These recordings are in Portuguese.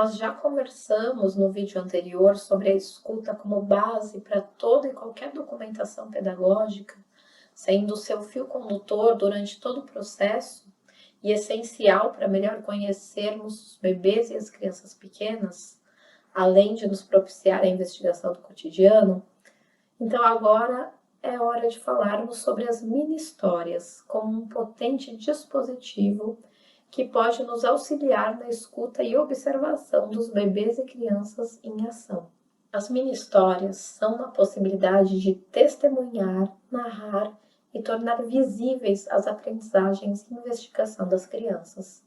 Nós já conversamos no vídeo anterior sobre a escuta como base para toda e qualquer documentação pedagógica, sendo o seu fio condutor durante todo o processo e essencial para melhor conhecermos os bebês e as crianças pequenas, além de nos propiciar a investigação do cotidiano. Então agora é hora de falarmos sobre as mini-histórias como um potente dispositivo que pode nos auxiliar na escuta e observação dos bebês e crianças em ação. As mini-histórias são uma possibilidade de testemunhar, narrar e tornar visíveis as aprendizagens e investigação das crianças.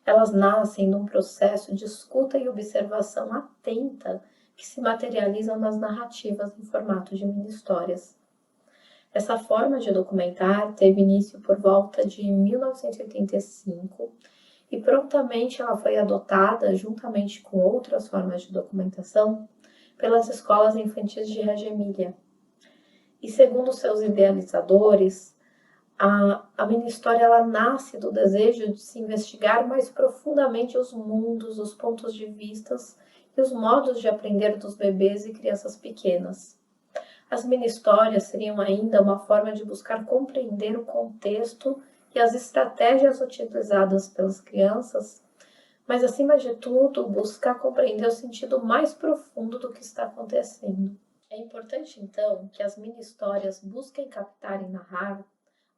Elas nascem num processo de escuta e observação atenta que se materializam nas narrativas em formato de mini-histórias. Essa forma de documentar teve início por volta de 1985 e prontamente ela foi adotada, juntamente com outras formas de documentação, pelas escolas infantis de Reggio Emília. E segundo seus idealizadores, a mini-história ela nasce do desejo de se investigar mais profundamente os mundos, os pontos de vistas e os modos de aprender dos bebês e crianças pequenas. As mini-histórias seriam ainda uma forma de buscar compreender o contexto e as estratégias utilizadas pelas crianças, mas, acima de tudo, buscar compreender o sentido mais profundo do que está acontecendo. É importante, então, que as mini-histórias busquem captar e narrar,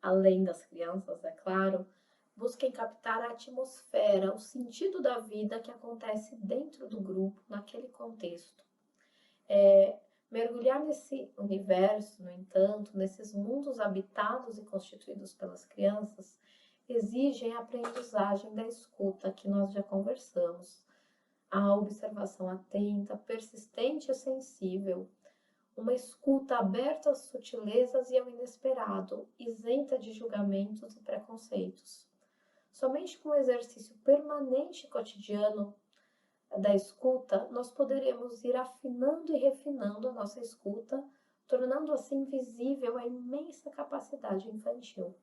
além das crianças, é claro, busquem captar a atmosfera, o sentido da vida que acontece dentro do grupo, naquele contexto. Mergulhar nesse universo, no entanto, nesses mundos habitados e constituídos pelas crianças, exigem a aprendizagem da escuta, que nós já conversamos, a observação atenta, persistente e sensível, uma escuta aberta às sutilezas e ao inesperado, isenta de julgamentos e preconceitos. Somente com o exercício permanente e cotidiano da escuta, nós poderemos ir afinando e refinando a nossa escuta, tornando assim visível a imensa capacidade infantil.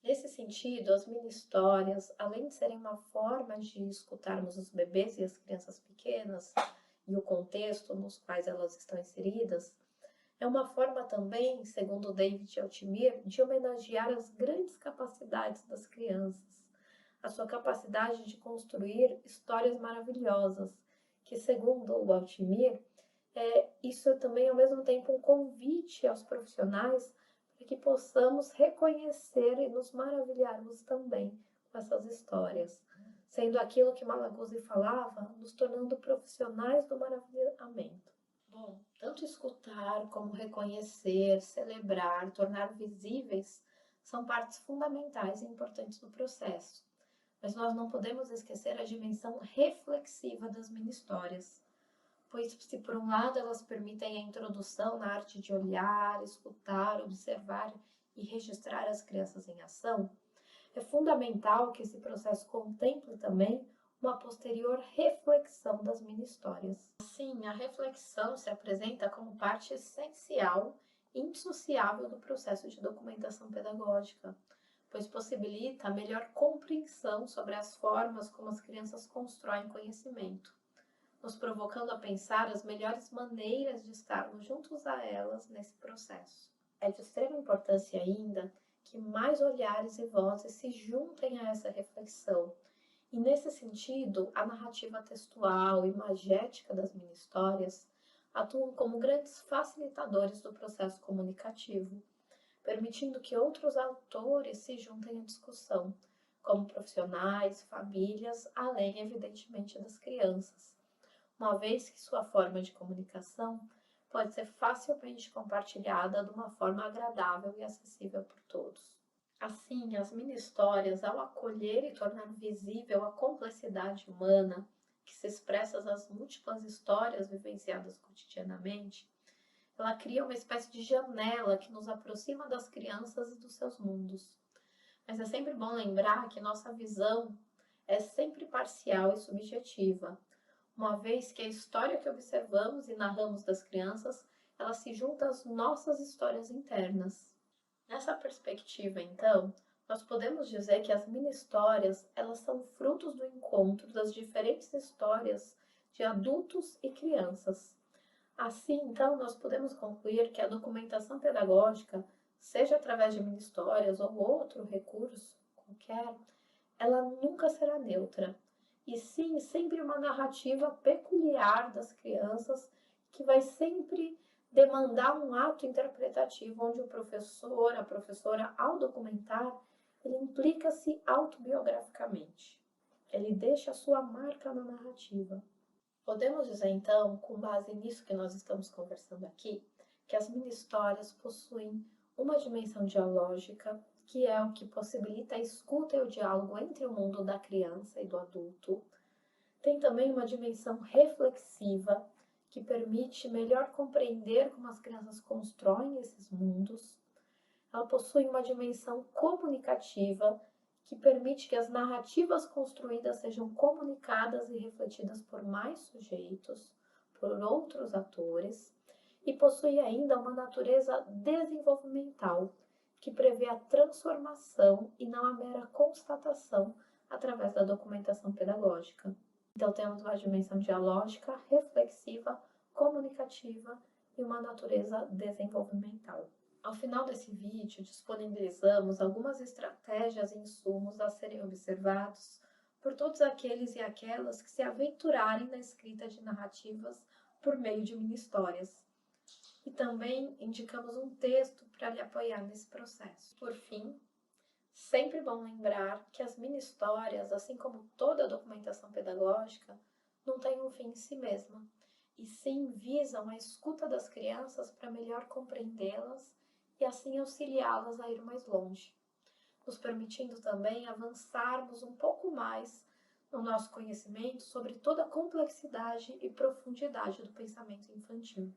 Nesse sentido, as mini-histórias, além de serem uma forma de escutarmos os bebês e as crianças pequenas e o contexto nos quais elas estão inseridas, é uma forma também, segundo David Altimir, de homenagear as grandes capacidades das crianças, a sua capacidade de construir histórias maravilhosas, que, segundo o Altimir, isso é também ao mesmo tempo um convite aos profissionais para que possamos reconhecer e nos maravilharmos também com essas histórias, sendo aquilo que Malaguzzi falava, nos tornando profissionais do maravilhamento. Bom, tanto escutar como reconhecer, celebrar, tornar visíveis são partes fundamentais e importantes do processo. Mas nós não podemos esquecer a dimensão reflexiva das mini-histórias, pois se por um lado elas permitem a introdução na arte de olhar, escutar, observar e registrar as crianças em ação, é fundamental que esse processo contemple também uma posterior reflexão das mini-histórias. Assim, a reflexão se apresenta como parte essencial e indissociável do processo de documentação pedagógica, pois possibilita a melhor compreensão sobre as formas como as crianças constroem conhecimento, nos provocando a pensar as melhores maneiras de estarmos juntos a elas nesse processo. É de extrema importância ainda que mais olhares e vozes se juntem a essa reflexão, e nesse sentido, a narrativa textual e imagética das mini-histórias atuam como grandes facilitadores do processo comunicativo, permitindo que outros autores se juntem à discussão, como profissionais, famílias, além, evidentemente, das crianças, uma vez que sua forma de comunicação pode ser facilmente compartilhada de uma forma agradável e acessível por todos. Assim, as mini-histórias, ao acolher e tornar visível a complexidade humana que se expressa nas múltiplas histórias vivenciadas cotidianamente, ela cria uma espécie de janela que nos aproxima das crianças e dos seus mundos. Mas é sempre bom lembrar que nossa visão é sempre parcial e subjetiva, uma vez que a história que observamos e narramos das crianças, ela se junta às nossas histórias internas. Nessa perspectiva, então, nós podemos dizer que as mini-histórias, elas são frutos do encontro das diferentes histórias de adultos e crianças. Assim, então, nós podemos concluir que a documentação pedagógica, seja através de mini-histórias ou outro recurso qualquer, ela nunca será neutra, e sim sempre uma narrativa peculiar das crianças que vai sempre demandar um ato interpretativo onde o professor, a professora, ao documentar, ele implica-se autobiograficamente. Ele deixa a sua marca na narrativa. Podemos dizer, então, com base nisso que nós estamos conversando aqui, que as mini-histórias possuem uma dimensão dialógica, que é o que possibilita a escuta e o diálogo entre o mundo da criança e do adulto. Tem também uma dimensão reflexiva, que permite melhor compreender como as crianças constroem esses mundos. Ela possui uma dimensão comunicativa, que permite que as narrativas construídas sejam comunicadas e refletidas por mais sujeitos, por outros atores, e possui ainda uma natureza desenvolvimental, que prevê a transformação e não a mera constatação através da documentação pedagógica. Então, temos uma dimensão dialógica, reflexiva, comunicativa e uma natureza desenvolvimental. Ao final desse vídeo, disponibilizamos algumas estratégias e insumos a serem observados por todos aqueles e aquelas que se aventurarem na escrita de narrativas por meio de mini-histórias. E também indicamos um texto para lhe apoiar nesse processo. Por fim, sempre bom lembrar que as mini-histórias, assim como toda a documentação pedagógica, não têm um fim em si mesma, e sim visam a escuta das crianças para melhor compreendê-las e assim auxiliá-las a ir mais longe, nos permitindo também avançarmos um pouco mais no nosso conhecimento sobre toda a complexidade e profundidade do pensamento infantil.